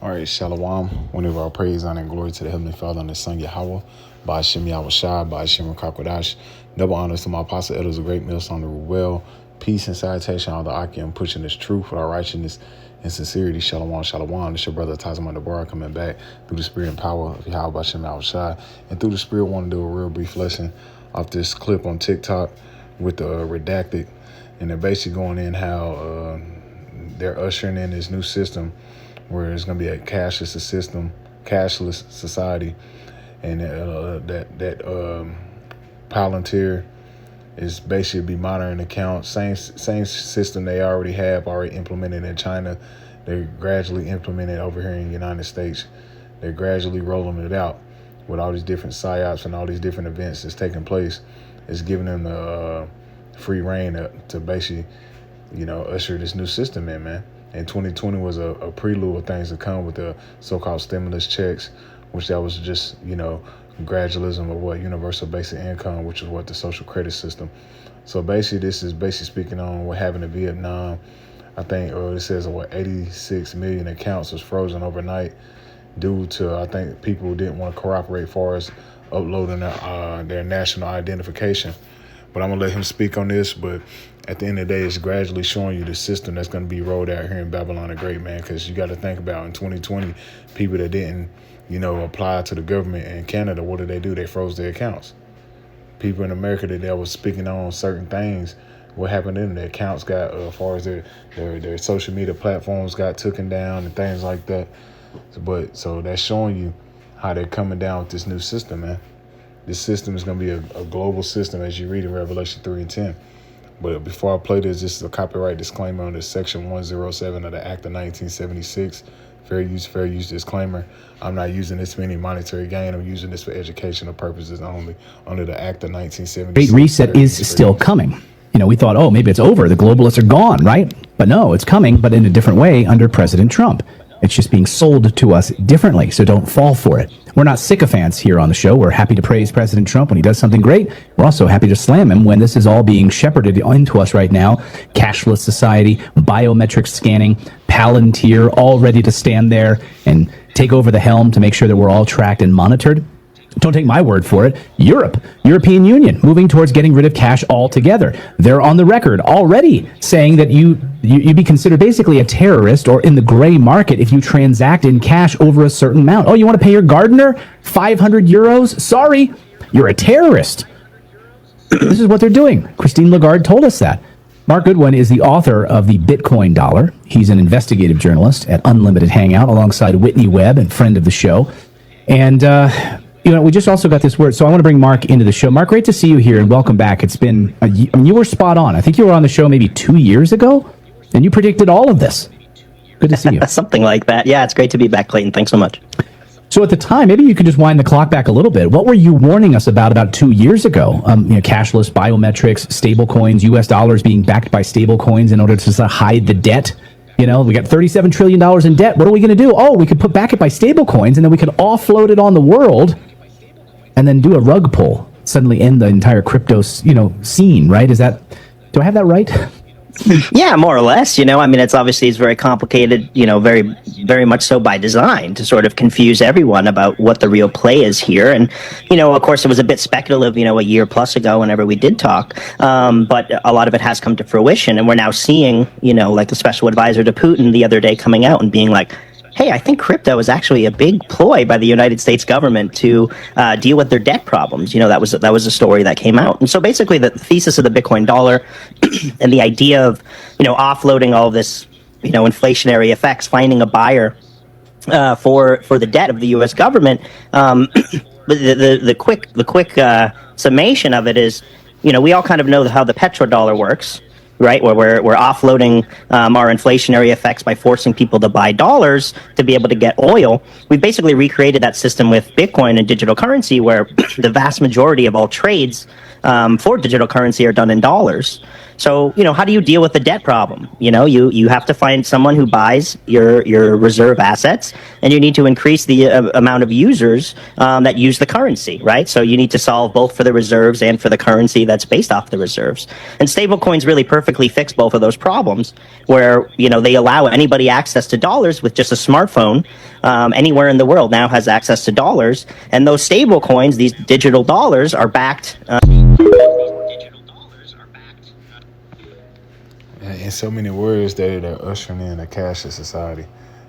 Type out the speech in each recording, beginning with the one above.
All right, Shalom. Whenever our praise, honor, and glory to the Heavenly Father and the Son Yahweh, by Hashem Yahweh Shai, by Hashem Rakakwadash. Double honors to my apostle elders of great millstone to well. Peace and salutation all the Akim pushing this truth with our righteousness and sincerity. Shalom, Shalom. This your brother Tazman Deborah coming back through the spirit and power of Yahweh by Hashem Yahweh Shai. And through the spirit, want to do a real brief lesson off this clip on TikTok with the redacted. And they're basically going in how they're ushering in this new system where it's going to be a cashless society, and that Palantir is basically be monitoring accounts. Same system they already implemented in China. They're gradually implementing it over here in the United States. They're gradually rolling it out with all these different psyops and all these different events that's taking place. It's giving them the free reign to basically, usher this new system in, man. And 2020 was a prelude of things to come with the so-called stimulus checks, which that was just, gradualism of what universal basic income, which is what the social credit system. So basically, this is basically speaking on what happened in Vietnam. I think it says 86 million accounts was frozen overnight due to, I think, people who didn't want to cooperate as far as uploading their national identification. But I'm going to let him speak on this. But at the end of the day, it's gradually showing you the system that's going to be rolled out here in Babylon the Great, man. Because you got to think about in 2020, people that didn't, apply to the government in Canada, what did they do? They froze their accounts. People in America that was speaking on certain things, what happened to them? Their accounts got, as far as their social media platforms got taken down and things like that. So that's showing you how they're coming down with this new system, man. This system is going to be a global system, as you read in Revelation 3 and 10. But before I play this is a copyright disclaimer on this Section 107 of the Act of 1976. Fair use disclaimer. I'm not using this for any monetary gain. I'm using this for educational purposes only under the Act of 1976. Great Reset is still coming. We thought, maybe it's over. The globalists are gone, right? But no, it's coming, but in a different way under President Trump. It's just being sold to us differently, so don't fall for it. We're not sycophants here on the show. We're happy to praise President Trump when he does something great. We're also happy to slam him when this is all being shepherded into us right now. Cashless society, biometric scanning, Palantir, all ready to stand there and take over the helm to make sure that we're all tracked and monitored. Don't take my word for it. European Union, moving towards getting rid of cash altogether. They're on the record already saying that you'd be considered basically a terrorist or in the gray market if you transact in cash over a certain amount. Oh, you want to pay your gardener 500 euros? Sorry, you're a terrorist. This is what they're doing. Christine Lagarde told us that. Mark Goodwin is the author of the Bitcoin Dollar. He's an investigative journalist at Unlimited Hangout alongside Whitney Webb and friend of the show. And, we just also got this word, so I want to bring Mark into the show. Mark, great to see you here, and welcome back. It's been, you were spot on. I think you were on the show maybe 2 years ago, and you predicted all of this. Good to see you. Something like that. Yeah, it's great to be back, Clayton. Thanks so much. So at the time, maybe you could just wind the clock back a little bit. What were you warning us about 2 years ago? Cashless, biometrics, stable coins, U.S. dollars being backed by stable coins in order to hide the debt. We got $37 trillion in debt. What are we going to do? Oh, we could back it by stable coins, and then we could offload it on the world and then do a rug pull, suddenly end the entire crypto, scene, right? Do I have that right? Yeah, more or less. It's very complicated, very, very much so by design to sort of confuse everyone about what the real play is here. And, of course, it was a bit speculative, a year plus ago whenever we did talk. But a lot of it has come to fruition. And we're now seeing, like the special advisor to Putin the other day coming out and being like, hey, I think crypto is actually a big ploy by the United States government to deal with their debt problems. That was a story that came out. And so basically the thesis of the Bitcoin dollar and the idea of, offloading all of this, inflationary effects, finding a buyer for the debt of the U.S. government. The quick summation of it is, we all kind of know how the petrodollar works. Right, where we're offloading our inflationary effects by forcing people to buy dollars to be able to get oil. We basically recreated that system with Bitcoin and digital currency, where the vast majority of all trades for digital currency are done in dollars. So, how do you deal with the debt problem? You have to find someone who buys your reserve assets, and you need to increase the amount of users that use the currency, right? So you need to solve both for the reserves and for the currency that's based off the reserves. And stablecoins really perfectly fix both of those problems, where they allow anybody access to dollars with just a smartphone. Anywhere in the world now has access to dollars, and those stablecoins, these digital dollars, are backed. In so many words, they're ushering in a cashless society.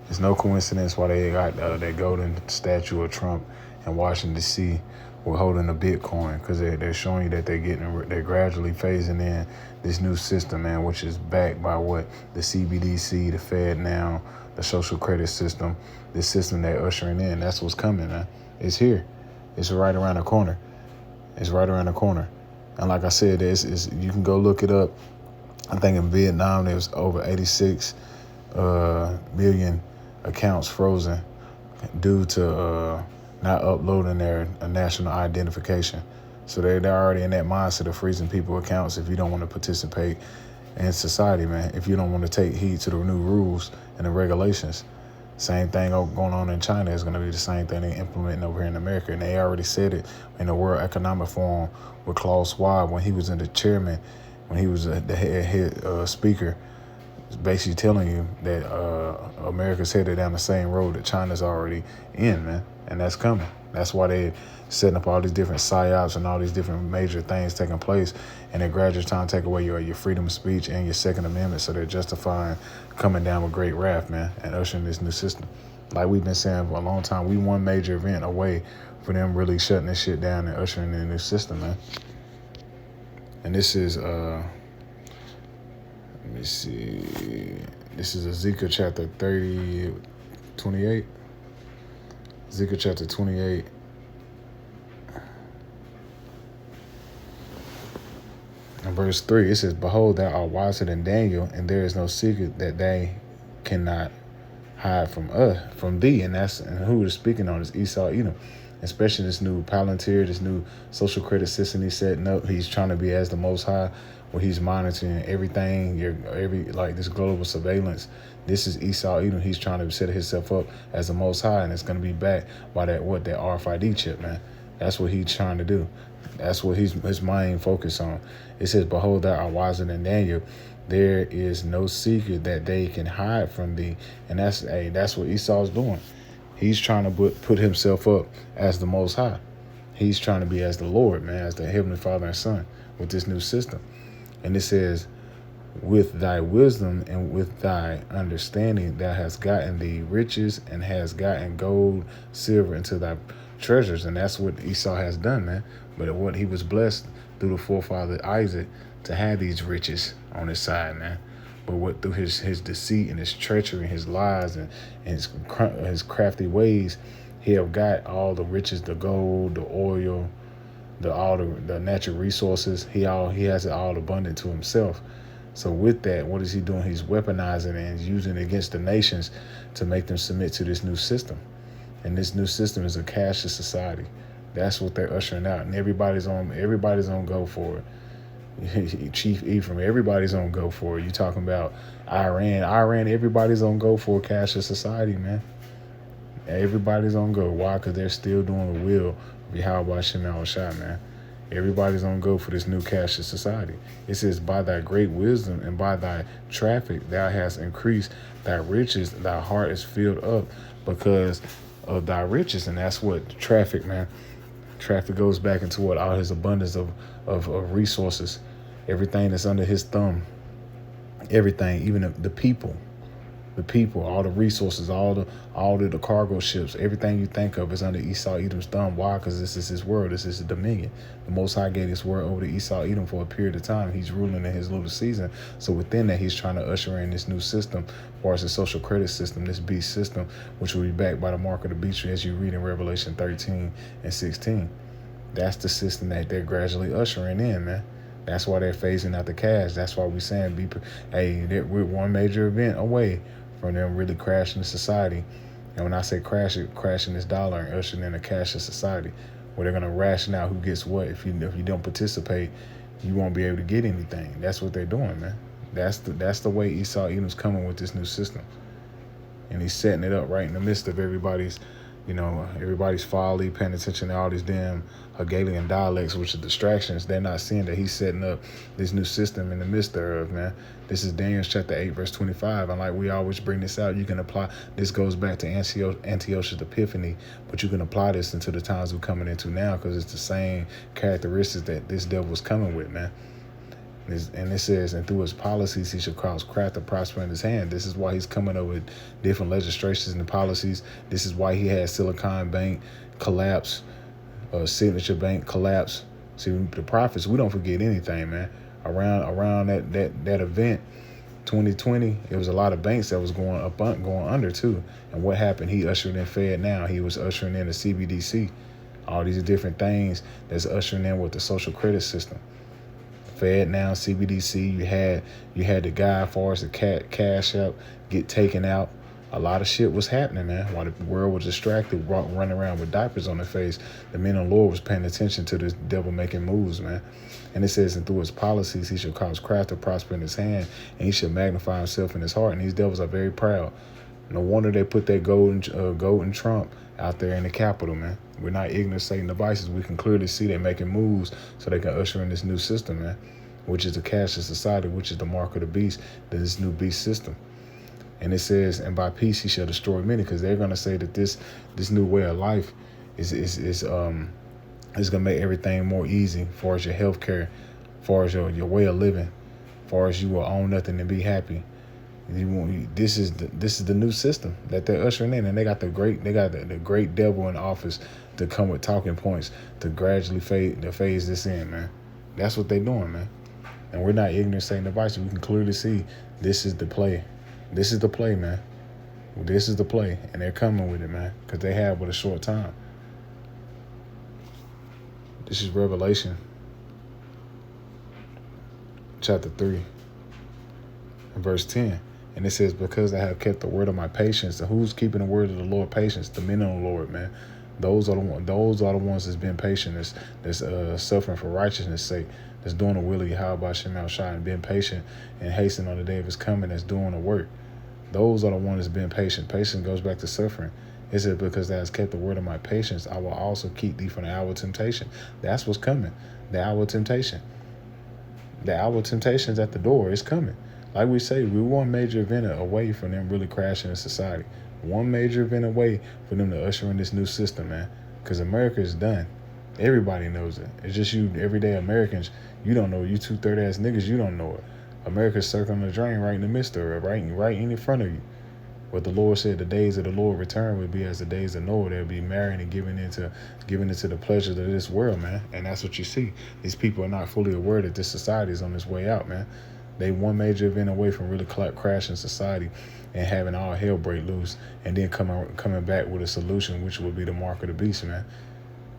It's no coincidence why they got that golden statue of Trump in Washington D.C. We're holding a Bitcoin, because they're showing you that they're gradually phasing in this new system, man, which is backed by what the CBDC, the Fed now, the social credit system, this system they're ushering in. That's what's coming, man. It's here. It's right around the corner. It's right around the corner. And like I said, you can go look it up. I think in Vietnam there was over 86 million accounts frozen due to not uploading their national identification. So they're already in that mindset of freezing people accounts if you don't want to participate in society, man. If you don't want to take heed to the new rules and the regulations. Same thing going on in China is going to be the same thing they're implementing over here in America. And they already said it in the World Economic Forum with Klaus Schwab when he was in the chairman, when he was the head speaker, basically telling you that America's headed down the same road that China's already in, man. And that's coming. That's why they're setting up all these different psyops and all these different major things taking place. And they're gradually trying to take away your freedom of speech and your Second Amendment. So they're justifying coming down with great wrath, man, and ushering this new system. Like we've been saying for a long time, we one major event away from them really shutting this shit down and ushering in a new system, man. And this is, let me see. This is Ezekiel chapter 28. Ezekiel chapter 28. In verse 3, it says, "Behold, thou art wiser than Daniel, and there is no secret that they cannot hide from thee." And who is speaking on is Esau Edom. Especially this new Palantir, this new social credit system he's setting up. He's trying to be as the Most High, where he's monitoring everything, this global surveillance. This is Esau Edom. He's trying to set himself up as the Most High, and it's going to be backed by that RFID chip, man. That's what he's trying to do. That's what his mind focus on. It says, "Behold, thou art wiser than Daniel. There is no secret that they can hide from thee." And that's what Esau's doing. He's trying to put himself up as the Most High. He's trying to be as the Lord, man, as the Heavenly Father and Son with this new system. And it says, "With thy wisdom and with thy understanding thou hast gotten thee riches and hast gotten gold, silver into thy treasures." And that's what Esau has done, man. But what he was blessed through the forefather Isaac to have these riches on his side, man. But what through his deceit and his treachery and his lies and his crafty ways, he have got all the riches, the gold, the oil, the natural resources. He has it all abundant to himself. So with that, what is he doing? He's weaponizing it and using it against the nations to make them submit to this new system. And this new system is a cashless society. That's what they're ushering out, and everybody's on go for it. Chief Ephraim, everybody's on go for it. You talking about Iran, everybody's on go for a cashless society, man. Everybody's on go. Why? Because they're still doing the will of Yahweh Shem Shai, man. Everybody's on go for this new cashless society. It says, "By thy great wisdom and by thy traffic thou hast increased thy riches, thy heart is filled up because of thy riches." And that's what traffic, man. Traffic goes back into what all his abundance of resources, everything that's under his thumb, everything, even the people, all the resources, all the cargo ships, everything you think of is under Esau Edom's thumb. Why? Because this is his world. This is his dominion. The Most High gave this word over to Esau Edom for a period of time. He's ruling in his little season. So within that, he's trying to usher in this new system, as far as the social credit system, this beast system, which will be backed by the mark of the beast, as you read in Revelation 13 and 16. That's the system that they're gradually ushering in, man. That's why they're phasing out the cash. That's why we're saying, we're one major event away from them really crashing the society. And when I say crashing this dollar and ushering in a cashless society, where they're going to ration out who gets what. If you don't participate, You won't be able to get anything. That's what they're doing, man. That's the way Esau Edom's coming with this new system, and he's setting it up right in the midst of everybody's folly, paying attention to all these damn Hegelian dialects, which are distractions. They're not seeing that he's setting up this new system in the midst thereof, man. This is Daniel chapter 8, verse 25. And like we always bring this out, you can apply, this goes back to Antiochus Epiphany, but you can apply this into the times we're coming into now, because it's the same characteristics that this devil was coming with, man. And it says, and through his policies, he shall cause craft and prosper in his hand. This is why he's coming up with different legislations and policies. This is why he had Silicon Bank collapse, Signature Bank collapse. See, the prophets, we don't forget anything, man. Around that event, 2020, it was a lot of banks that was going under too. And what happened? He ushered in Fed Now. He was ushering in the CBDC. All these different things that's ushering in with the social credit system. Fed Now, CBDC, you had the guy as far as the cash out get taken out. A lot of shit was happening, man. While the world was distracted, running around with diapers on their face, the men of the Lord was paying attention to this devil making moves, man. And it says, and through his policies, he shall cause craft to prosper in his hand, and he shall magnify himself in his heart. And these devils are very proud. No wonder they put that golden Trump out there in the Capitol, man. We're not ignorant of Satan's devices. We can clearly see they're making moves so they can usher in this new system, man, which is the cashless society, which is the mark of the beast, this new beast system. And it says, and by peace he shall destroy many, because they're going to say that this new way of life is going to make everything more easy, as far as your health care, as far as your way of living, as far as you will own nothing and be happy. This is the new system that they're ushering in, and they got the great devil in office to come with talking points to gradually phase this in, man. That's what they're doing, man. And we're not ignorant of Satan's devices. We can clearly see this is the play. This is the play, man. This is the play, and they're coming with it, man, because they have but a short time. This is Revelation chapter 3 and verse 10. And it says, because I have kept the word of my patience. And who's keeping the word of the Lord patience? The men of the Lord, man. Those are the ones that's been patient, that's suffering for righteousness' sake, that's doing the will of Yahweh Shemel Shai, and being patient and hastening on the day of his coming, that's doing the work. Those are the ones that's been patient. Patience goes back to suffering. It said, because thou hast kept the word of my patience, I will also keep thee from the hour of temptation. That's what's coming. The hour of temptation. The hour of temptation is at the door. It's coming. Like we say, we're one major event away from them really crashing in society. One major event away for them to usher in this new system, man. Because America is done. Everybody knows it. It's just you, everyday Americans, you don't know. You 230 ass niggas, you don't know it. America's circling the drain right in the midst of it, right in front of you. But the Lord said the days of the Lord return would be as the days of Noah. They'll be marrying and giving into the pleasures of this world, man. And that's what you see. These people are not fully aware that this society is on its way out, man. They one major event away from really crashing society and having all hell break loose, and then coming back with a solution, which would be the mark of the beast, man.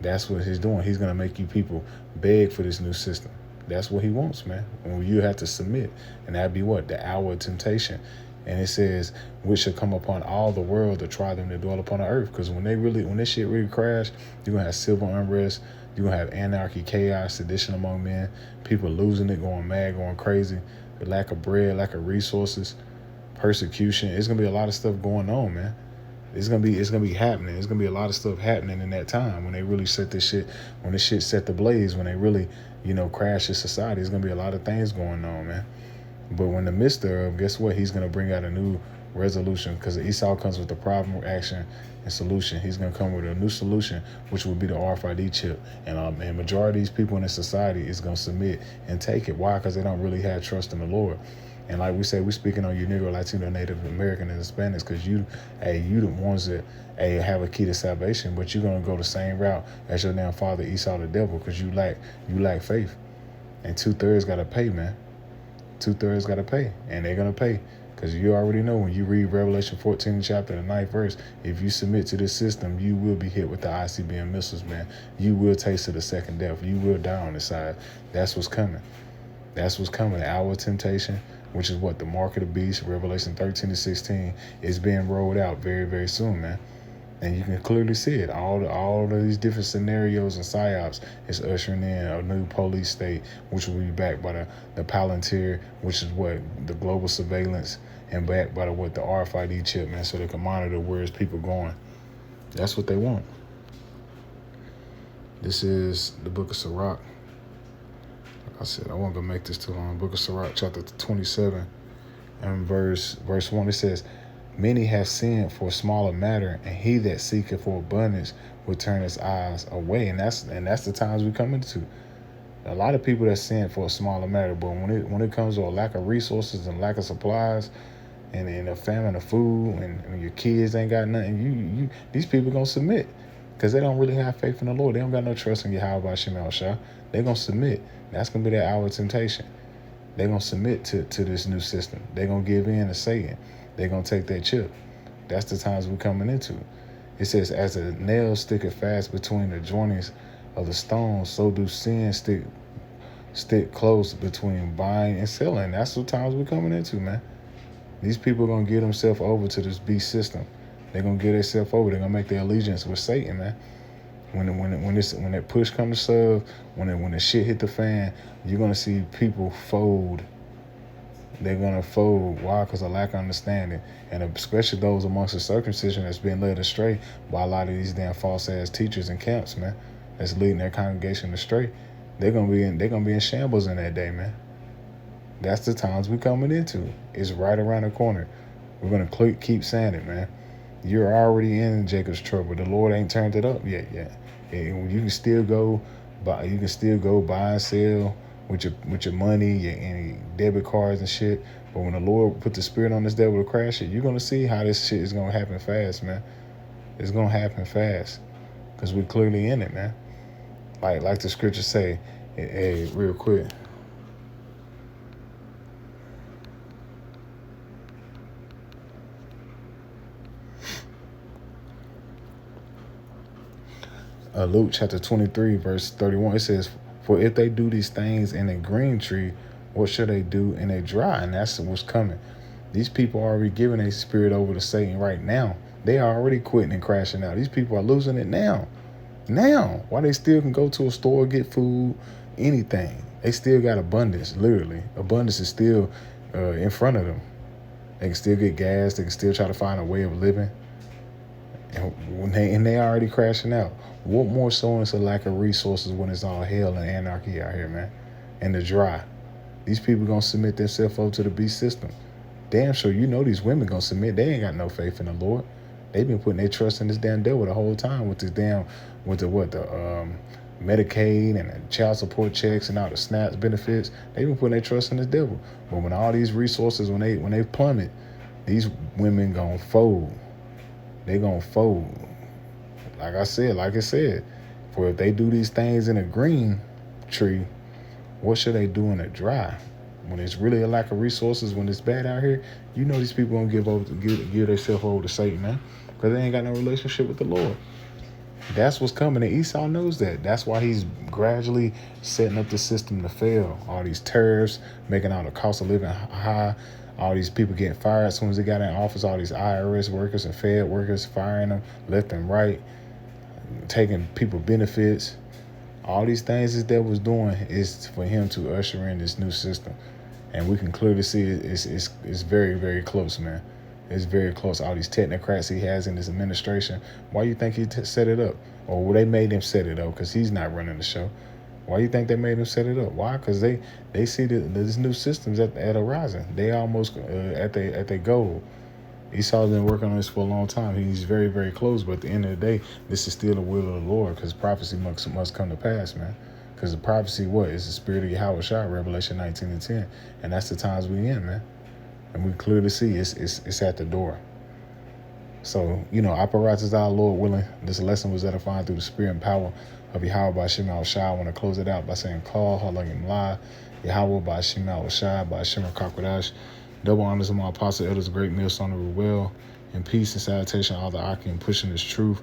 That's what he's doing. He's going to make you people beg for this new system. That's what he wants, man. When you have to submit, and that'd be what? The hour of temptation. And it says, which shall come upon all the world to try them to dwell upon the earth. Because when this shit really crash, you're going to have civil unrest. You're going to have anarchy, chaos, sedition among men, people losing it, going mad, going crazy, the lack of bread, lack of resources, persecution. It's going to be a lot of stuff going on, man. It's gonna be happening. There's gonna be a lot of stuff happening in that time when they really set this shit, when this shit set the blaze, when they really, crash this society. There's gonna be a lot of things going on, man. But when the midst of, guess what? He's gonna bring out a new resolution, because Esau comes with the problem, action, and solution. He's gonna come with a new solution, which will be the RFID chip. And majority of these people in this society is gonna submit and take it. Why? Because they don't really have trust in the Lord. And like we say, we're speaking on you Negro, Latino, Native American, and Hispanics, because you the ones that have a key to salvation, but you're gonna go the same route as your damn father Esau the devil, because you lack faith. And 2/3 gotta pay, man. 2/3 gotta pay, and they're gonna pay, because you already know when you read Revelation 14 chapter the 9th verse, if you submit to this system, you will be hit with the ICBM missiles, man. You will taste of the second death. You will die on the side. That's what's coming. That's what's coming. The hour of temptation, which is what? The mark of the beast, Revelation 13 to 16, is being rolled out very, very soon, man. And you can clearly see it. All of these different scenarios and psyops is ushering in a new police state, which will be backed by the Palantir, which is what the global surveillance, and backed by the RFID chip, man, so they can monitor where's people going. That's what they want. This is the Book of Sirach. Like I said, I wasn't gonna make this too long. Book of Sirach, chapter 27, and verse 1. It says, "Many have sinned for a smaller matter, and he that seeketh for abundance will turn his eyes away." And that's the times we come into. A lot of people that sin for a smaller matter, but when it comes to a lack of resources and lack of supplies, and a famine of food, and your kids ain't got nothing, you these people gonna submit, because they don't really have faith in the Lord. They don't got no trust in Yahweh Shemel Shah. They gonna submit. That's gonna be their hour of temptation. They gonna submit to this new system. They gonna give in to Satan. They gonna take that chip. That's the times we're coming into. It says, "As a nail sticketh fast between the joinings of the stones, so do sin stick close between buying and selling." That's the times we're coming into, man. These people are going to give themselves over to this beast system. They're going to give themselves over. They're going to make their allegiance with Satan, man. When that push comes to shove, when the shit hit the fan, you're going to see people fold. They're going to fold. Why? Because of lack of understanding. And especially those amongst the circumcision that's been led astray by a lot of these damn false-ass teachers and camps, man, that's leading their congregation astray. They're going to be in shambles in that day, man. That's the times we're coming into. It's right around the corner. We're going to keep saying it, man. You're already in Jacob's trouble. The Lord ain't turned it up yet. And you can still go buy and sell with your money, your debit cards and shit. But when the Lord put the spirit on this devil to crash it, you're going to see how this shit is going to happen fast, man. It's going to happen fast, because we're clearly in it, man. Like the scriptures say, hey, real quick. Luke chapter 23, verse 31, it says, "For if they do these things in a green tree, what should they do in a dry?" And that's what's coming. These people are already giving their spirit over to Satan right now. They are already quitting and crashing out. These people are losing it now. Why they still can go to a store, get food, anything. They still got abundance, literally. Abundance is still in front of them. They can still get gas. They can still try to find a way of living. And they already crashing out. What more so is a lack of resources when it's all hell and anarchy out here, man? And the dry. These people gonna submit themselves over to the beast system. Damn sure you know these women gonna submit. They ain't got no faith in the Lord. They've been putting their trust in this damn devil the whole time with the Medicaid and the child support checks and all the SNAPs benefits. They've been putting their trust in this devil. But when all these resources, when they plummet, these women gonna fold. They gonna fold. Like I said, for if they do these things in a green tree, what should they do in a dry? When it's really a lack of resources, when it's bad out here, you know these people gonna give themselves over to Satan, man, because they ain't got no relationship with the Lord. That's what's coming, and Esau knows that. That's why he's gradually setting up the system to fail. All these tariffs, making all the cost of living high. All these people getting fired as soon as they got in office. All these IRS workers and Fed workers firing them left and right, taking people benefits. All these things this devil was doing is for him to usher in this new system. And we can clearly see it's very, very close, man. It's very close. All these technocrats he has in his administration. Why you think he set it up? Or they made him set it up, because he's not running the show. Why you think they made him set it up? Why? Because they see this new system's at a horizon. They almost at their goal. Esau's been working on this for a long time. He's very, very close. But at the end of the day, this is still the will of the Lord, because prophecy must come to pass, man. Because the prophecy, is the spirit of Yahweh Shah, Revelation 19:10. And that's the times we in, man. And we clearly see it's at the door. So, apparatus our Lord willing. This lesson was edifying through the spirit and power of Yahweh by Shema Shah. I want to close it out by saying, Call, Halagim La, Yahweh by Shema Shah, by Shema Kakwadash. Double honors of my apostle elders, great millstone of the well, and peace and salutation, all the Akim pushing this truth.